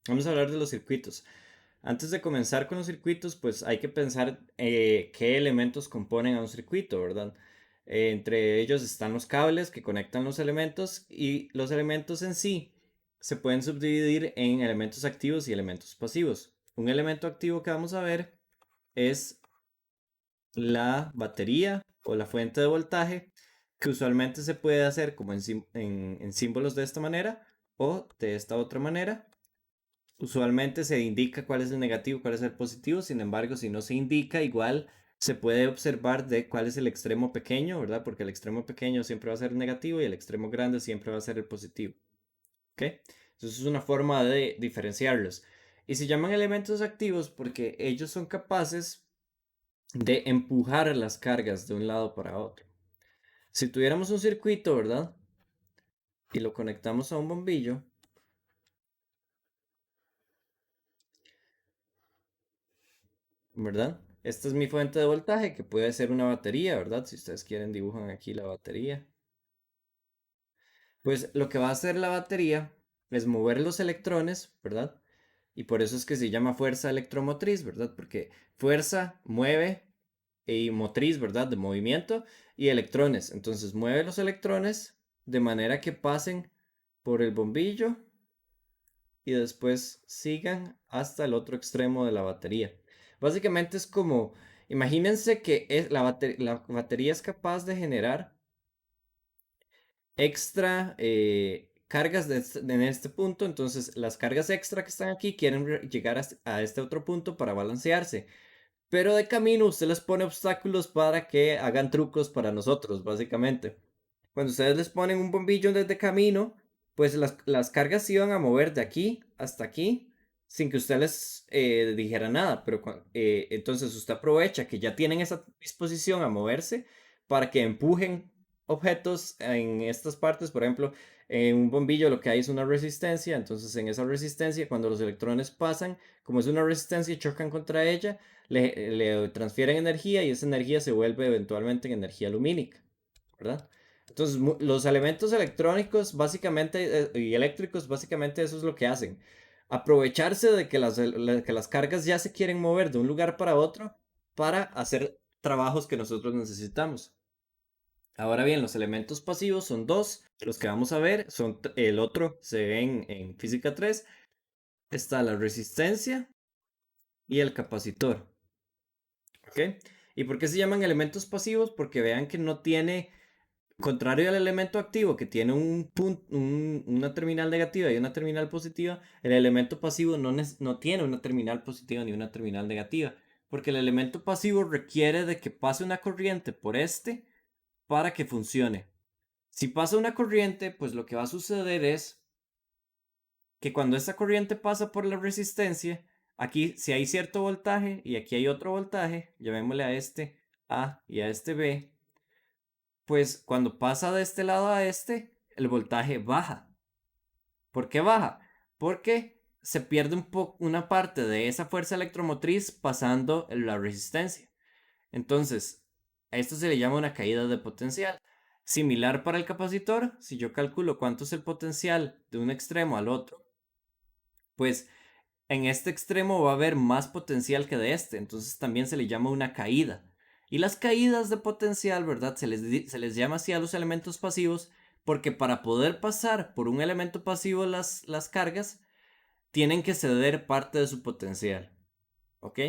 Vamos a hablar de los circuitos. Antes de comenzar con los circuitos, pues hay que pensar qué elementos componen a un circuito, ¿verdad? Entre ellos están los cables que conectan los elementos y los elementos en sí se pueden subdividir en elementos activos y elementos pasivos. Un elemento activo que vamos a ver es la batería o la fuente de voltaje, que usualmente se puede hacer como en símbolos de esta manera o de esta otra manera. Usualmente se indica cuál es el negativo, cuál es el positivo, sin embargo, si no se indica, igual se puede observar de cuál es el extremo pequeño, ¿verdad? Porque el extremo pequeño siempre va a ser el negativo y el extremo grande siempre va a ser el positivo, ¿ok? Entonces es una forma de diferenciarlos. Y se llaman elementos activos porque ellos son capaces de empujar las cargas de un lado para otro. Si tuviéramos un circuito, ¿verdad? Y lo conectamos a un bombillo, ¿verdad? Esta es mi fuente de voltaje, que puede ser una batería, ¿verdad? Si ustedes quieren, dibujan aquí la batería. Pues lo que va a hacer la batería es mover los electrones, ¿verdad? Y por eso es que se llama fuerza electromotriz, ¿verdad? Porque fuerza mueve y motriz, ¿verdad? De movimiento y electrones. Entonces mueve los electrones de manera que pasen por el bombillo y después sigan hasta el otro extremo de la batería. Básicamente es como, imagínense que la batería es capaz de generar extra cargas en este punto, entonces las cargas extra que están aquí quieren llegar a este otro punto para balancearse. Pero de camino usted les pone obstáculos para que hagan trucos para nosotros, básicamente. Cuando ustedes les ponen un bombillo desde camino, pues las cargas se iban a mover de aquí hasta aquí sin que usted les dijera nada. Pero entonces usted aprovecha que ya tienen esa disposición a moverse para que empujen objetos en estas partes. Por ejemplo, en un bombillo lo que hay es una resistencia. Entonces en esa resistencia, cuando los electrones pasan, como es una resistencia y chocan contra ella, le transfieren energía y esa energía se vuelve eventualmente en energía lumínica, ¿verdad? Entonces, los elementos electrónicos básicamente y eléctricos básicamente eso es lo que hacen. Aprovecharse de que que las cargas ya se quieren mover de un lugar para otro para hacer trabajos que nosotros necesitamos. Ahora bien, los elementos pasivos son dos. Los que vamos a ver son el otro se ve en física 3. Está la resistencia y el capacitor. ¿Ok? ¿Y por qué se llaman elementos pasivos? Porque vean que no tiene, contrario al elemento activo que tiene una terminal negativa y una terminal positiva, el elemento pasivo no tiene una terminal positiva ni una terminal negativa. Porque el elemento pasivo requiere de que pase una corriente por este para que funcione. Si pasa una corriente, pues lo que va a suceder es que cuando esta corriente pasa por la resistencia, aquí si hay cierto voltaje y aquí hay otro voltaje, llamémosle a este A y a este B, pues cuando pasa de este lado a este, el voltaje baja. ¿Por qué baja? Porque se pierde una parte de esa fuerza electromotriz pasando la resistencia. Entonces, a esto se le llama una caída de potencial. Similar para el capacitor, si yo calculo cuánto es el potencial de un extremo al otro, pues en este extremo va a haber más potencial que de este, entonces también se le llama una caída. Y las caídas de potencial, ¿verdad? Se les llama así a los elementos pasivos porque para poder pasar por un elemento pasivo las cargas, tienen que ceder parte de su potencial, ¿ok?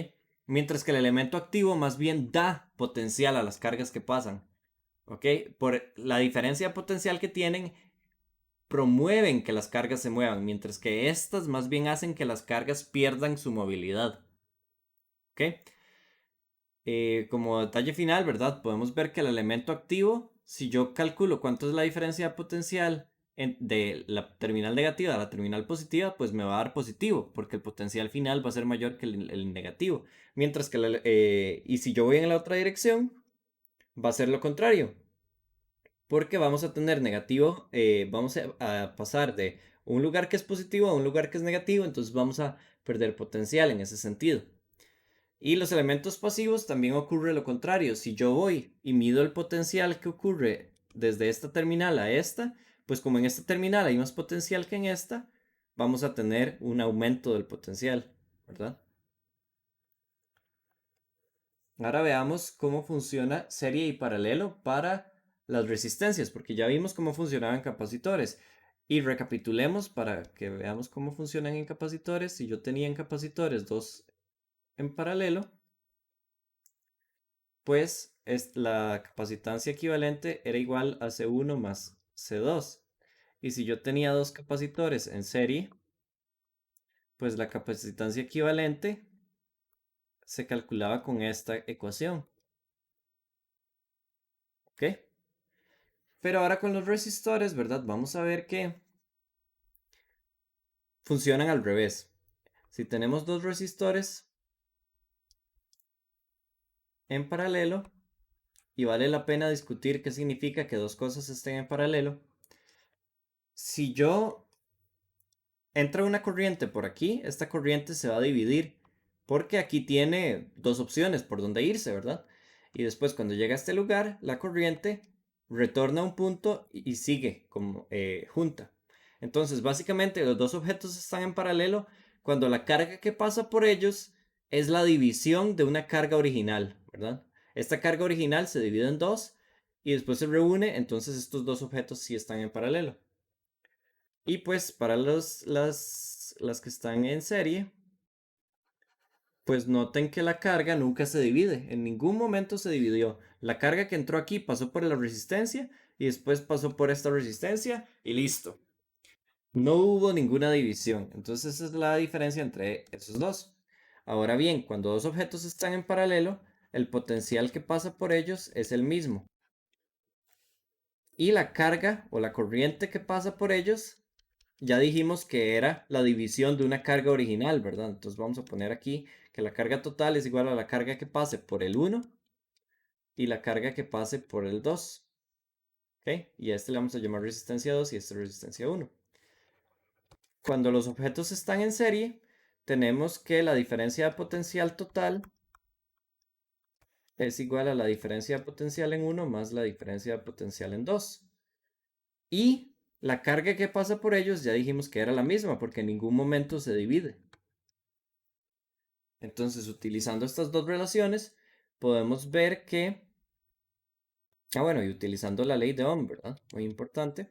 Mientras que el elemento activo más bien da potencial a las cargas que pasan, ¿ok? Por la diferencia de potencial que tienen, promueven que las cargas se muevan, mientras que estas más bien hacen que las cargas pierdan su movilidad. ¿Ok? Como detalle final, ¿verdad? Podemos ver que el elemento activo, si yo calculo cuánto es la diferencia potencial de la terminal negativa a la terminal positiva, pues me va a dar positivo, porque el potencial final va a ser mayor que el negativo. Mientras que, y si yo voy en la otra dirección, va a ser lo contrario. Porque vamos a tener negativo, vamos a pasar de un lugar que es positivo a un lugar que es negativo, entonces vamos a perder potencial en ese sentido. Y los elementos pasivos también ocurre lo contrario. Si yo voy y mido el potencial que ocurre desde esta terminal a esta, pues como en esta terminal hay más potencial que en esta, vamos a tener un aumento del potencial, ¿verdad? Ahora veamos cómo funciona serie y paralelo para las resistencias, porque ya vimos cómo funcionaban capacitores. Y recapitulemos para que veamos cómo funcionan en capacitores. Si yo tenía en capacitores dos en paralelo, pues la capacitancia equivalente era igual a C1 más C2. Y si yo tenía dos capacitores en serie, pues la capacitancia equivalente se calculaba con esta ecuación. ¿Ok? Pero ahora con los resistores, ¿verdad? Vamos a ver que funcionan al revés. Si tenemos dos resistores en paralelo, y vale la pena discutir qué significa que dos cosas estén en paralelo, si yo entra una corriente por aquí, esta corriente se va a dividir porque aquí tiene dos opciones por donde irse, ¿verdad? Y después cuando llega a este lugar, la corriente retorna a un punto y sigue como junta. Entonces, básicamente los dos objetos están en paralelo cuando la carga que pasa por ellos es la división de una carga original, ¿verdad? Esta carga original se divide en dos y después se reúne, entonces estos dos objetos sí están en paralelo. Y pues para las que están en serie, pues noten que la carga nunca se divide, en ningún momento se dividió. La carga que entró aquí pasó por la resistencia y después pasó por esta resistencia y listo. No hubo ninguna división, entonces esa es la diferencia entre esos dos. Ahora bien, cuando dos objetos están en paralelo, el potencial que pasa por ellos es el mismo. Y la carga o la corriente que pasa por ellos ya dijimos que era la división de una carga original, ¿verdad? Entonces vamos a poner aquí que la carga total es igual a la carga que pase por el 1 y la carga que pase por el 2. ¿Ok? Y a este le vamos a llamar resistencia 2 y este resistencia 1. Cuando los objetos están en serie, tenemos que la diferencia de potencial total es igual a la diferencia de potencial en 1 más la diferencia de potencial en 2. Y la carga que pasa por ellos ya dijimos que era la misma porque en ningún momento se divide. Entonces, utilizando estas dos relaciones, podemos ver que, bueno, y utilizando la ley de Ohm, ¿verdad? Muy importante,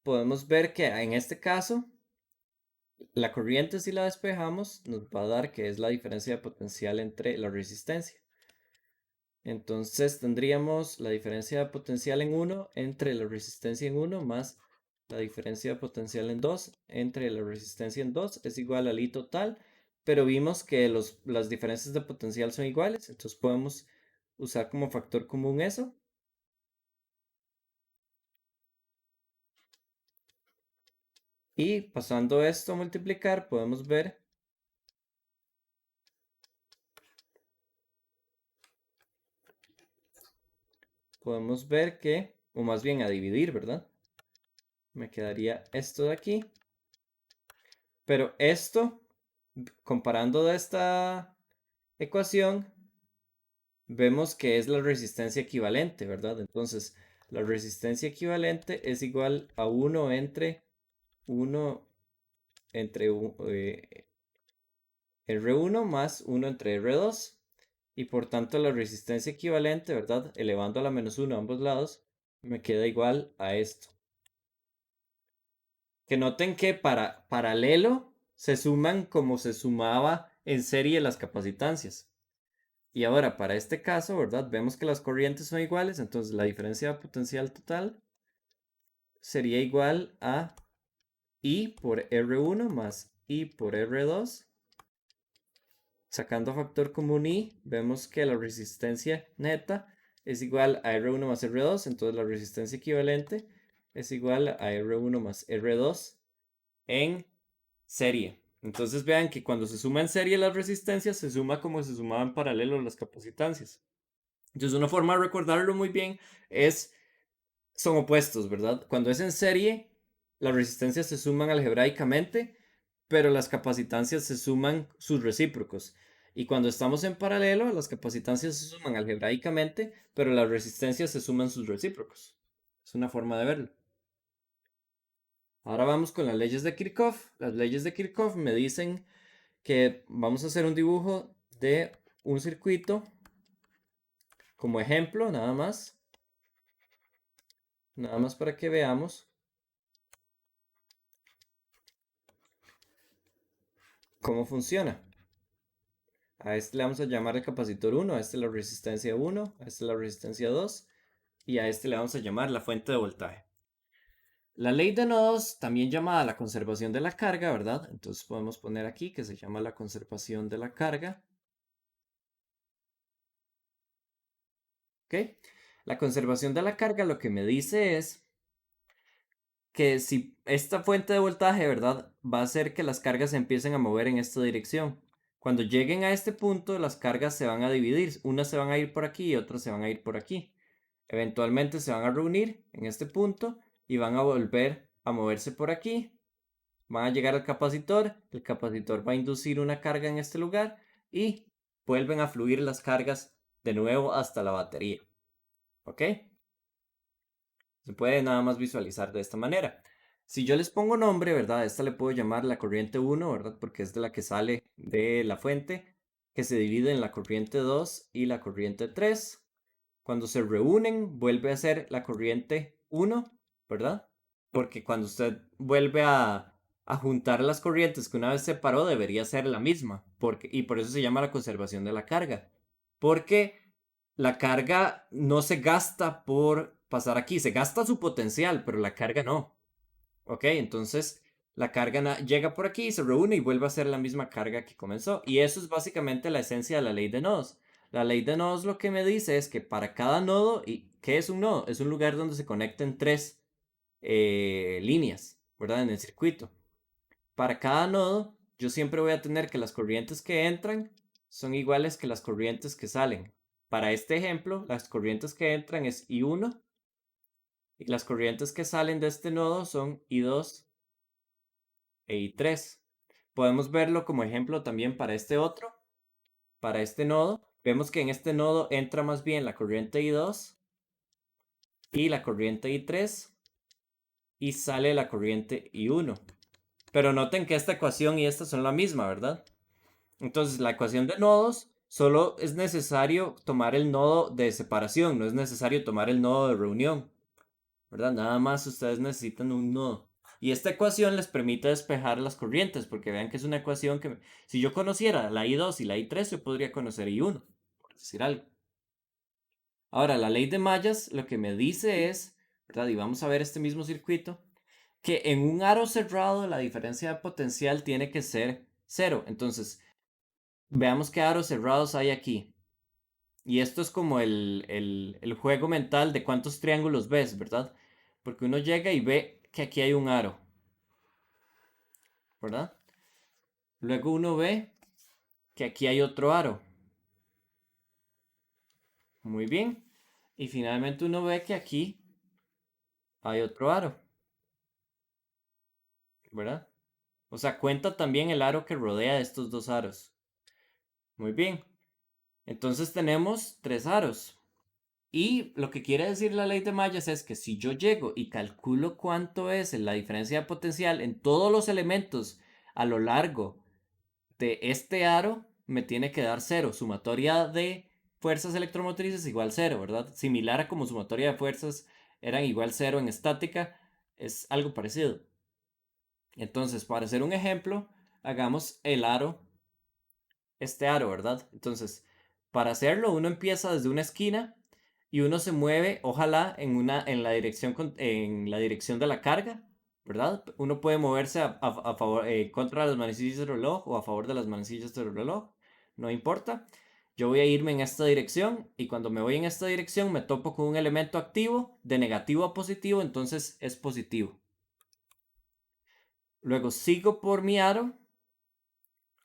podemos ver que en este caso, la corriente si la despejamos nos va a dar que es la diferencia de potencial entre la resistencia. Entonces tendríamos la diferencia de potencial en 1 entre la resistencia en 1 más la diferencia de potencial en 2 entre la resistencia en 2 es igual al I total, pero vimos que las diferencias de potencial son iguales, entonces podemos usar como factor común eso. Y pasando esto a multiplicar, podemos ver que, o más bien a dividir, ¿verdad? Me quedaría esto de aquí. Pero esto, comparando de esta ecuación, vemos que es la resistencia equivalente, ¿verdad? Entonces, la resistencia equivalente es igual a 1 entre 1 entre R1 más 1 entre R2. Y por tanto, la resistencia equivalente, ¿verdad? Elevando a la menos 1 a ambos lados, me queda igual a esto. Que noten que para paralelo se suman como se sumaba en serie las capacitancias. Y ahora, para este caso, ¿verdad? Vemos que las corrientes son iguales, entonces la diferencia de potencial total sería igual a I por R1 más I por R2. Sacando factor común I, vemos que la resistencia neta es igual a R1 más R2, entonces la resistencia equivalente es igual a R1 más R2 en serie. Entonces vean que cuando se suma en serie las resistencias, se suma como se sumaban en paralelo las capacitancias. Entonces, una forma de recordarlo muy bien es, son opuestos, ¿verdad? Cuando es en serie, las resistencias se suman algebraicamente, pero las capacitancias se suman sus recíprocos. Y cuando estamos en paralelo, las capacitancias se suman algebraicamente, pero las resistencias se suman sus recíprocos. Es una forma de verlo. Ahora vamos con las leyes de Kirchhoff. Las leyes de Kirchhoff me dicen que vamos a hacer un dibujo de un circuito como ejemplo, nada más para que veamos cómo funciona. A este le vamos a llamar el capacitor 1, a este la resistencia 1, a este la resistencia 2 y a este le vamos a llamar la fuente de voltaje. La ley de nodos, también llamada la conservación de la carga, ¿verdad? Entonces podemos poner aquí que se llama la conservación de la carga. ¿Ok? La conservación de la carga lo que me dice es que si esta fuente de voltaje, ¿verdad? Va a hacer que las cargas se empiecen a mover en esta dirección. Cuando lleguen a este punto, las cargas se van a dividir. Unas se van a ir por aquí y otras se van a ir por aquí. Eventualmente se van a reunir en este punto y van a volver a moverse por aquí. Van a llegar al capacitor. El capacitor va a inducir una carga en este lugar y vuelven a fluir las cargas de nuevo hasta la batería. ¿Ok? Se puede nada más visualizar de esta manera. Si yo les pongo nombre, ¿verdad? A esta le puedo llamar la corriente 1, ¿verdad? Porque es de la que sale de la fuente, que se divide en la corriente 2 y la corriente 3. Cuando se reúnen, vuelve a ser la corriente 1, ¿verdad? Porque cuando usted vuelve a juntar las corrientes que una vez separó, debería ser la misma. Y por eso se llama la conservación de la carga. Porque la carga no se gasta por pasar aquí, se gasta su potencial, pero la carga no. Ok, entonces la carga llega por aquí, se reúne y vuelve a ser la misma carga que comenzó. Y eso es básicamente la esencia de la ley de nodos. La ley de nodos lo que me dice es que para cada nodo, ¿y qué es un nodo? Es un lugar donde se conecten tres líneas, ¿verdad? En el circuito. Para cada nodo, yo siempre voy a tener que las corrientes que entran son iguales que las corrientes que salen. Para este ejemplo, las corrientes que entran es I1 y las corrientes que salen de este nodo son I2 e I3. Podemos verlo como ejemplo también para este otro, para este nodo. Vemos que en este nodo entra más bien la corriente I2 y la corriente I3 y sale la corriente I1. Pero noten que esta ecuación y esta son la misma, ¿verdad? Entonces, la ecuación de nodos solo es necesario tomar el nodo de separación, no es necesario tomar el nodo de reunión, ¿verdad? Nada más ustedes necesitan un nodo. Y esta ecuación les permite despejar las corrientes, porque vean que es una ecuación que, si yo conociera la I2 y la I3, yo podría conocer I1, por decir algo. Ahora, la ley de mallas lo que me dice es, ¿verdad? Y vamos a ver este mismo circuito, que en un aro cerrado la diferencia de potencial tiene que ser cero. Entonces, veamos qué aros cerrados hay aquí. Y esto es como el juego mental de cuántos triángulos ves, ¿verdad? Porque uno llega y ve que aquí hay un aro, ¿verdad? Luego uno ve que aquí hay otro aro. Muy bien. Y finalmente uno ve que aquí hay otro aro, ¿verdad? O sea, cuenta también el aro que rodea estos dos aros. Muy bien. Entonces tenemos tres aros. Y lo que quiere decir la ley de mallas es que si yo llego y calculo cuánto es la diferencia de potencial en todos los elementos a lo largo de este aro, me tiene que dar cero. Sumatoria de fuerzas electromotrices igual cero, ¿verdad? Similar a como sumatoria de fuerzas eran igual cero en estática, es algo parecido. Entonces, para hacer un ejemplo, hagamos el aro, este aro, ¿verdad? Entonces, para hacerlo, uno empieza desde una esquina y uno se mueve, ojalá, en la dirección, en la dirección de la carga, ¿verdad? Uno puede moverse a favor, contra las manecillas del reloj o a favor de las manecillas del reloj, no importa. Yo voy a irme en esta dirección y cuando me voy en esta dirección me topo con un elemento activo de negativo a positivo, entonces es positivo. Luego sigo por mi aro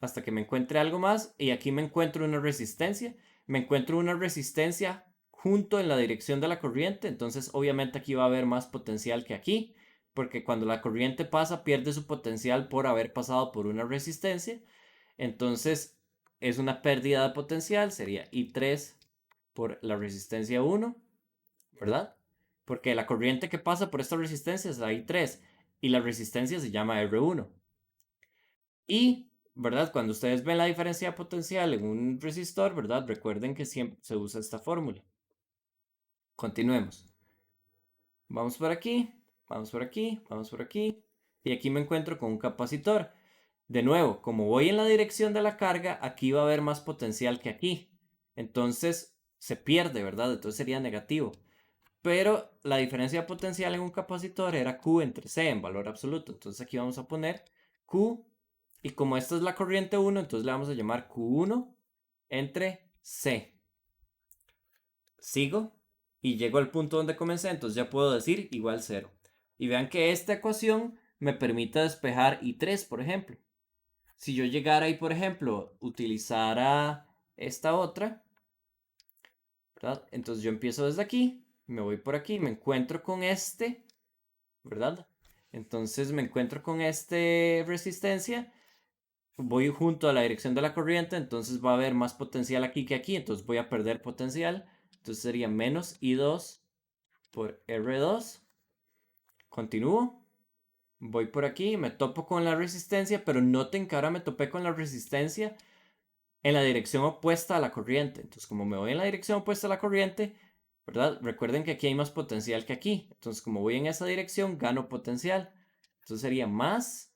hasta que me encuentre algo más y aquí me encuentro una resistencia. Me encuentro una resistencia junto en la dirección de la corriente, entonces obviamente aquí va a haber más potencial que aquí, porque cuando la corriente pasa pierde su potencial por haber pasado por una resistencia. Entonces es una pérdida de potencial, sería I3 por la resistencia 1, ¿verdad? Porque la corriente que pasa por esta resistencia es la I3. y la resistencia se llama R1. Y, ¿verdad? Cuando ustedes ven la diferencia potencial en un resistor, ¿verdad? Recuerden que siempre se usa esta fórmula. Continuemos. Vamos por aquí, vamos por aquí, vamos por aquí. Y aquí me encuentro con un capacitor. De nuevo, como voy en la dirección de la carga, aquí va a haber más potencial que aquí. Entonces se pierde, ¿verdad? Entonces sería negativo. Pero la diferencia potencial en un capacitor era Q entre C en valor absoluto. Entonces aquí vamos a poner Q. Y como esta es la corriente 1, entonces le vamos a llamar Q1 entre C. Sigo y llego al punto donde comencé, entonces ya puedo decir igual 0. Y vean que esta ecuación me permite despejar I3, por ejemplo. Si yo llegara y, por ejemplo, utilizara esta otra, ¿verdad? Entonces yo empiezo desde aquí, me voy por aquí, me encuentro con este, ¿verdad? Entonces me encuentro con este resistencia, voy junto a la dirección de la corriente, entonces va a haber más potencial aquí que aquí, entonces voy a perder potencial. Entonces sería menos I2 por R2. Continúo. Voy por aquí, me topo con la resistencia, pero noten que ahora me topé con la resistencia en la dirección opuesta a la corriente. Entonces, como me voy en la dirección opuesta a la corriente, ¿verdad? Recuerden que aquí hay más potencial que aquí. Entonces, como voy en esa dirección, gano potencial. Entonces sería más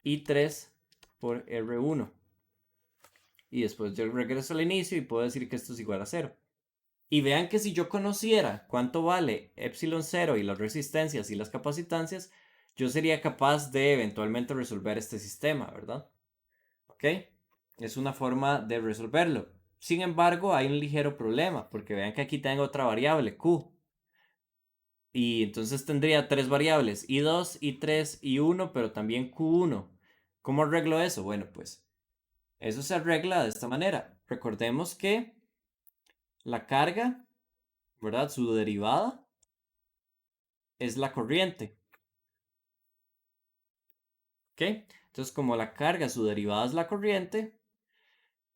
I3 por R1. Y después yo regreso al inicio y puedo decir que esto es igual a 0. Y vean que si yo conociera cuánto vale epsilon 0 y las resistencias y las capacitancias, yo sería capaz de eventualmente resolver este sistema, ¿verdad? ¿Ok? Es una forma de resolverlo. Sin embargo, hay un ligero problema, porque vean que aquí tengo otra variable, Q. Y entonces tendría tres variables, I2, I3, I1, pero también Q1. ¿Cómo arreglo eso? Bueno, pues eso se arregla de esta manera. Recordemos que la carga, ¿verdad? Su derivada es la corriente. ¿Ok? Entonces, como la carga, su derivada es la corriente,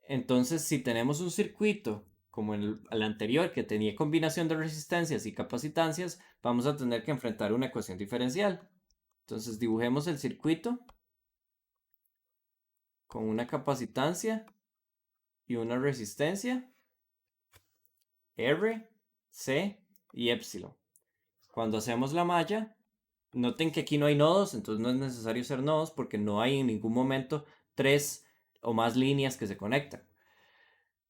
entonces si tenemos un circuito como el anterior que tenía combinación de resistencias y capacitancias, vamos a tener que enfrentar una ecuación diferencial. Entonces dibujemos el circuito con una capacitancia y una resistencia R, C y epsilon. Cuando hacemos la malla, noten que aquí no hay nodos, entonces no es necesario hacer nodos porque no hay en ningún momento tres o más líneas que se conectan.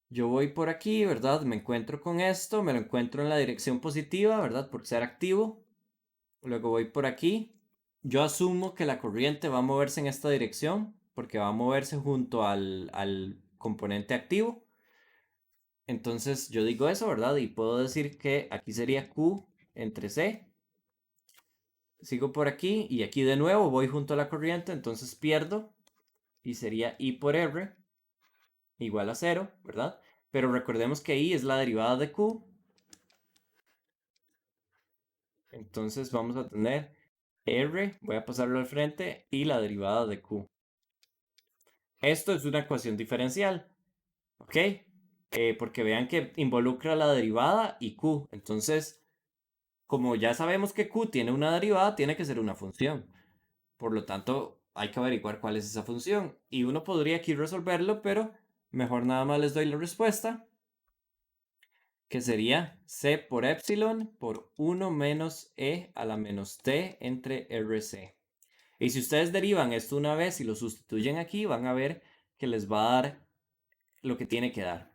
Yo voy por aquí, ¿verdad? Me encuentro con esto, me lo encuentro en la dirección positiva, ¿verdad? Por ser activo. Luego voy por aquí. Yo asumo que la corriente va a moverse en esta dirección porque va a moverse junto al componente activo. Entonces yo digo eso, ¿verdad? Y puedo decir que aquí sería Q entre C. Sigo por aquí y aquí de nuevo voy junto a la corriente, entonces pierdo y sería I por R igual a 0, ¿verdad? Pero recordemos que I es la derivada de Q. Entonces vamos a tener R, voy a pasarlo al frente, y la derivada de Q. Esto es una ecuación diferencial, ¿ok? Porque vean que involucra la derivada y Q. Entonces, como ya sabemos que Q tiene una derivada, tiene que ser una función. Por lo tanto, hay que averiguar cuál es esa función. Y uno podría aquí resolverlo, pero mejor nada más les doy la respuesta, que sería C por epsilon por 1 menos E a la menos T entre RC. Y si ustedes derivan esto una vez y lo sustituyen aquí, van a ver que les va a dar lo que tiene que dar.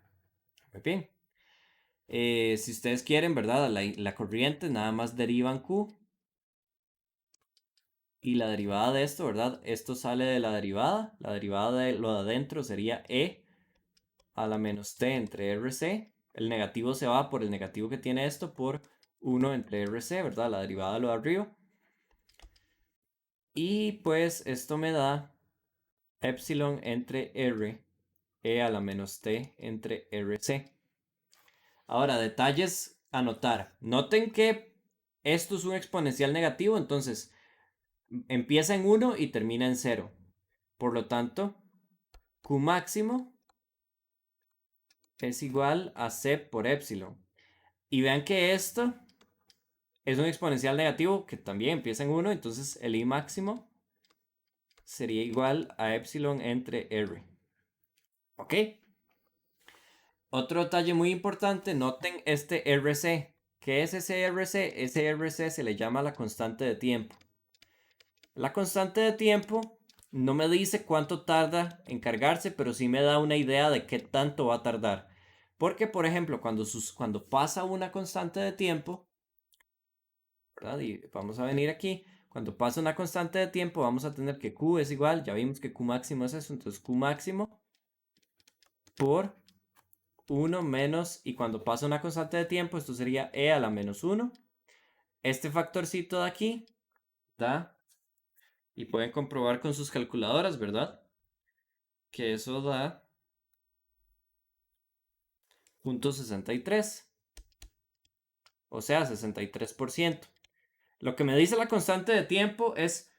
Muy bien. Si ustedes quieren, ¿verdad? La corriente, nada más derivan Q. Y la derivada de esto, ¿verdad? Esto sale de la derivada. La derivada de lo de adentro sería E a la menos T entre RC. El negativo se va por el negativo que tiene esto por 1 entre RC, ¿verdad? La derivada de lo de arriba. Y pues esto me da epsilon entre R E a la menos T entre RC. Ahora, detalles a notar. Noten que esto es un exponencial negativo, entonces empieza en 1 y termina en 0. Por lo tanto, Q máximo es igual a C por epsilon. Y vean que esto es un exponencial negativo que también empieza en 1, entonces el I máximo sería igual a epsilon entre R. ¿Ok? Otro detalle muy importante, noten este RC. ¿Qué es ese RC? Ese RC se le llama la constante de tiempo. La constante de tiempo no me dice cuánto tarda en cargarse, pero sí me da una idea de qué tanto va a tardar. Porque, por ejemplo, cuando pasa una constante de tiempo, ¿verdad? Y vamos a venir aquí. Cuando pasa una constante de tiempo, vamos a tener que Q es igual. Ya vimos que Q máximo es eso. Entonces Q máximo por 1 menos. Y cuando pasa una constante de tiempo, esto sería E a la menos 1. Este factorcito de aquí da. Y pueden comprobar con sus calculadoras, ¿verdad? Que eso da 0.63. O sea, 63%. Lo que me dice la constante de tiempo es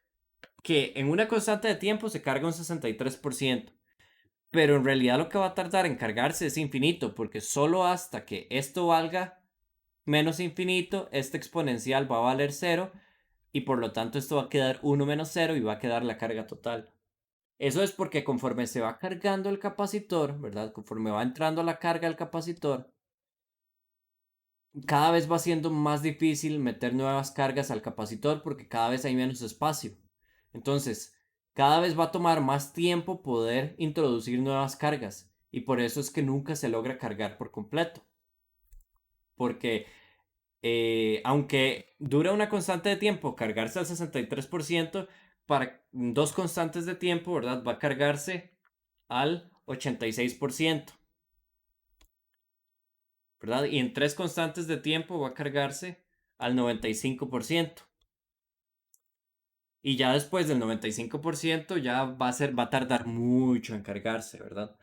que en una constante de tiempo se carga un 63%. Pero en realidad lo que va a tardar en cargarse es infinito, porque solo hasta que esto valga menos infinito, este exponencial va a valer 0 y por lo tanto esto va a quedar 1 menos 0 y va a quedar la carga total. Eso es porque conforme se va cargando el capacitor, ¿verdad? Conforme va entrando la carga al capacitor, cada vez va siendo más difícil meter nuevas cargas al capacitor porque cada vez hay menos espacio. Entonces, cada vez va a tomar más tiempo poder introducir nuevas cargas y por eso es que nunca se logra cargar por completo. Porque aunque dura una constante de tiempo cargarse al 63%, para dos constantes de tiempo, ¿verdad? Va a cargarse al 86%. ¿Verdad? Y en tres constantes de tiempo va a cargarse al 95%. Y ya después del 95% ya va a tardar mucho en cargarse, ¿verdad?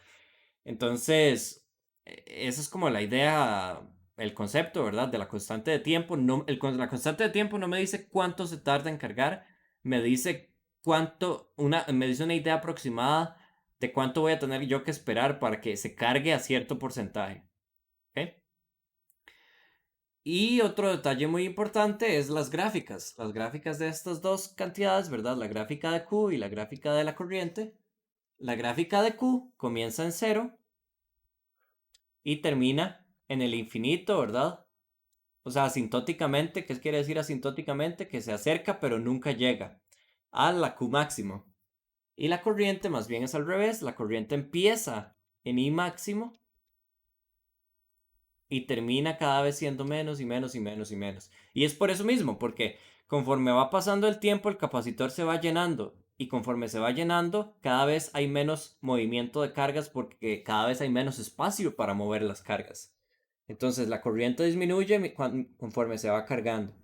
Entonces, esa es como la idea, el concepto, ¿verdad? De la constante de tiempo. No, la constante de tiempo no me dice cuánto se tarda en cargar, me dice me dice una idea aproximada de cuánto voy a tener yo que esperar para que se cargue a cierto porcentaje. ¿Ok? Y otro detalle muy importante es las gráficas. Las gráficas de estas dos cantidades, ¿verdad? La gráfica de Q y la gráfica de la corriente. La gráfica de Q comienza en cero y termina en el infinito, ¿verdad? O sea, asintóticamente, ¿qué quiere decir asintóticamente? Que se acerca pero nunca llega a la Q máximo. Y la corriente más bien es al revés. La corriente empieza en I máximo y termina cada vez siendo menos y menos y menos y menos. Y es por eso mismo, porque conforme va pasando el tiempo, el capacitor se va llenando. Y conforme se va llenando, cada vez hay menos movimiento de cargas porque cada vez hay menos espacio para mover las cargas. Entonces la corriente disminuye conforme se va cargando.